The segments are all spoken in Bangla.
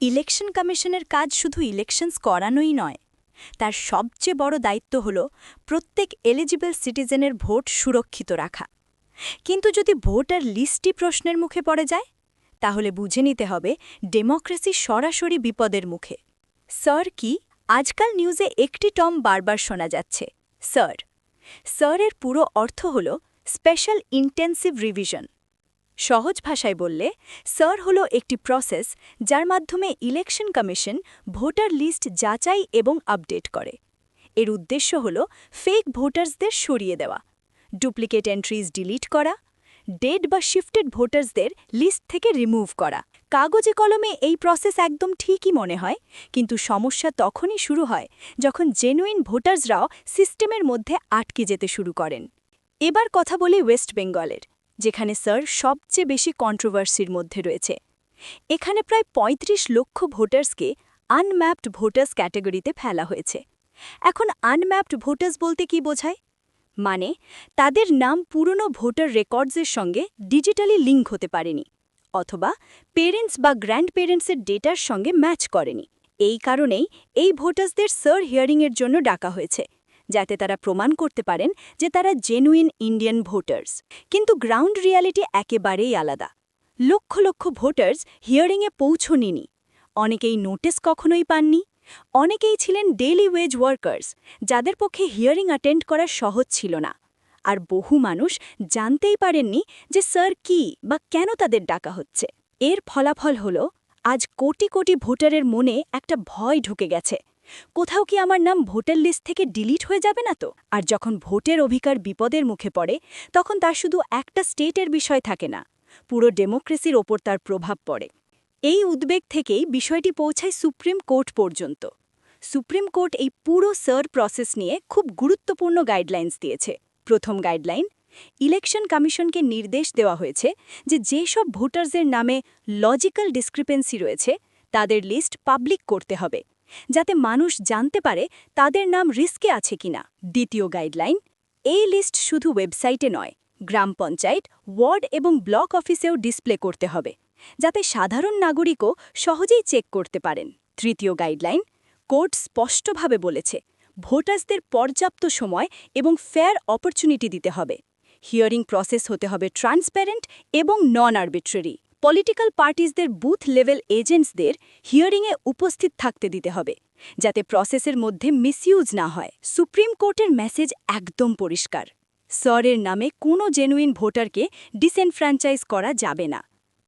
ইলেকশন কমিশনের কাজ শুধু ইলেকশনস করানোই নয়, তার সবচেয়ে বড় দায়িত্ব হল প্রত্যেক এলিজিবল সিটিজেনের ভোট সুরক্ষিত রাখা। কিন্তু যদি ভোটার লিস্টই প্রশ্নের মুখে পড়ে যায়, তাহলে বুঝে নিতে হবে ডেমোক্রেসি সরাসরি বিপদের মুখে। স্যার কি? আজকাল নিউজে একটি টর্ম বারবার শোনা যাচ্ছে, স্যার। স্যারের পুরো অর্থ হল স্পেশাল ইন্টেন্সিভ রিভিশন। সহজ ভাষায় বললে, স্যার হল একটি প্রসেস যার মাধ্যমে ইলেকশন কমিশন ভোটার লিস্ট যাচাই এবং আপডেট করে। এর উদ্দেশ্য হল ফেক ভোটার্সদের সরিয়ে দেওয়া, ডুপ্লিকেট এন্ট্রিজ ডিলিট করা, ডেড বা শিফটেড ভোটার্সদের লিস্ট থেকে রিমুভ করা। কাগজে কলমে এই প্রসেস একদম ঠিকই মনে হয়, কিন্তু সমস্যা তখনই শুরু হয় যখন জেনুইন ভোটার্সরাও সিস্টেমের মধ্যে আটকে যেতে শুরু করেন। এবার কথা বলি ওয়েস্ট বেঙ্গলের, যেখানে স্যার সবচেয়ে বেশি কন্ট্রোভার্সির মধ্যে রয়েছে। এখানে প্রায় ৩৫ লক্ষ ভোটার্সকে আনম্যাপড ভোটার্স ক্যাটাগরিতে ফেলা হয়েছে। এখন আনম্যাপড ভোটার্স বলতে কি বোঝায়? মানে তাদের নাম পুরনো ভোটার রেকর্ডসের সঙ্গে ডিজিটালি লিঙ্ক হতে পারেনি, অথবা পেরেন্টস বা গ্র্যান্ড পেরেন্টসের ডেটার সঙ্গে ম্যাচ করেনি। এই কারণেই এই ভোটার্সদের স্যার হিয়ারিংয়ের জন্য ডাকা হয়েছে, যাতে তারা প্রমাণ করতে পারেন যে তারা জেনুইন ইন্ডিয়ান ভোটার্স। কিন্তু গ্রাউন্ড রিয়ালিটি একেবারেই আলাদা। লক্ষ লক্ষ ভোটার্স হিয়ারিংয়ে পৌঁছনিনি। অনেকেই নোটিস কখনোই পাননি, অনেকেই ছিলেন ডেইলি ওয়েজ ওয়ার্কার্স, যাদের পক্ষে হিয়ারিং অ্যাটেন্ড করা সহজ ছিল না। আর বহু মানুষ জানতেই পারেননি যে স্যার কি বা কেন তাদের ডাকা হচ্ছে। এর ফলাফল হল আজ কোটি কোটি ভোটারের মনে একটা ভয় ঢুকে গেছে, কোথাও কি আমার নাম ভোটার লিস্ট থেকে ডিলিট হয়ে যাবে না তো? আর যখন ভোটের অধিকার বিপদের মুখে পড়ে, তখন তার শুধু একটা স্টেটের বিষয় থাকে না, পুরো ডেমোক্রেসির ওপর তার প্রভাব পড়ে। এই উদ্বেগ থেকেই বিষয়টি পৌঁছায় সুপ্রিম কোর্ট পর্যন্ত। সুপ্রিম কোর্ট এই পুরো স্যার প্রসেস নিয়ে খুব গুরুত্বপূর্ণ গাইডলাইন্স দিয়েছে। প্রথম গাইডলাইন, ইলেকশন কমিশনকে নির্দেশ দেওয়া হয়েছে যে যেসব ভোটার্সের নামে লজিক্যাল ডিসক্রিপেন্সি রয়েছে তাদের লিস্ট পাবলিক করতে হবে, যাতে মানুষ জানতে পারে তাদের নাম রিস্কে আছে কিনা। দ্বিতীয় গাইডলাইন, এই লিস্ট শুধু ওয়েবসাইটে নয়, গ্রাম পঞ্চায়েত, ওয়ার্ড এবং ব্লক অফিসেও ডিসপ্লে করতে হবে, যাতে সাধারণ নাগরিকও সহজেই চেক করতে পারেন। তৃতীয় গাইডলাইন, কোর্ট স্পষ্টভাবে বলেছে ভোটার্সদের পর্যাপ্ত সময় এবং ফেয়ার অপরচুনিটি দিতে হবে। হিয়ারিং প্রসেস হতে হবে ট্রান্সপারেন্ট এবং নন আরবিট্রারি। পলিটিক্যাল পার্টিসদের বুথ লেভেল এজেন্টসদের হিয়ারিংয়ে উপস্থিত থাকতে দিতে হবে, যাতে প্রসেসের মধ্যে মিসইউজ না হয়। সুপ্রিম কোর্টের মেসেজ একদম পরিষ্কার, স্যারের নামে কোনো জেনুইন ভোটারকে ডিসএনফ্র্যাঞ্চাইজ করা যাবে না।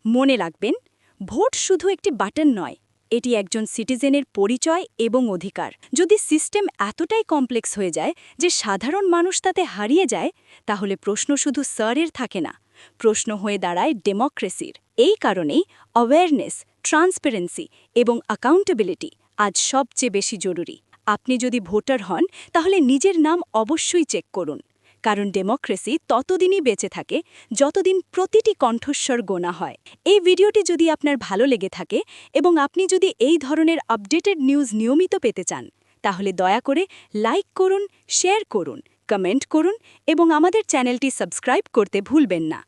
মনে রাখবেন, ভোট শুধু একটি বাটন নয়, এটি একজন সিটিজেনের পরিচয় এবং অধিকার। যদি সিস্টেম এতটাই কমপ্লেক্স হয়ে যায় যে সাধারণ মানুষ তাতে হারিয়ে যায়, তাহলে প্রশ্ন শুধু স্যারের থাকে না, প্রশ্ন হয়ে দাঁড়ায় ডেমোক্রেসির। এই কারণেই অ্যাওয়ারনেস, ট্রান্সপারেন্সি এবং অ্যাকাউন্টেবিলিটি আজ সবচেয়ে বেশি জরুরি। আপনি যদি ভোটার হন, তাহলে নিজের নাম অবশ্যই চেক করুন, কারণ ডেমোক্রেসি ততদিনই বেঁচে থাকে যতদিন প্রতিটি কণ্ঠস্বর গোনা হয়। এই ভিডিওটি যদি আপনার ভালো লেগে থাকে এবং আপনি যদি এই ধরনের আপডেটেড নিউজ নিয়মিত পেতে চান, তাহলে দয়া করে লাইক করুন, শেয়ার করুন, কমেন্ট করুন এবং আমাদের চ্যানেলটি সাবস্ক্রাইব করতে ভুলবেন না।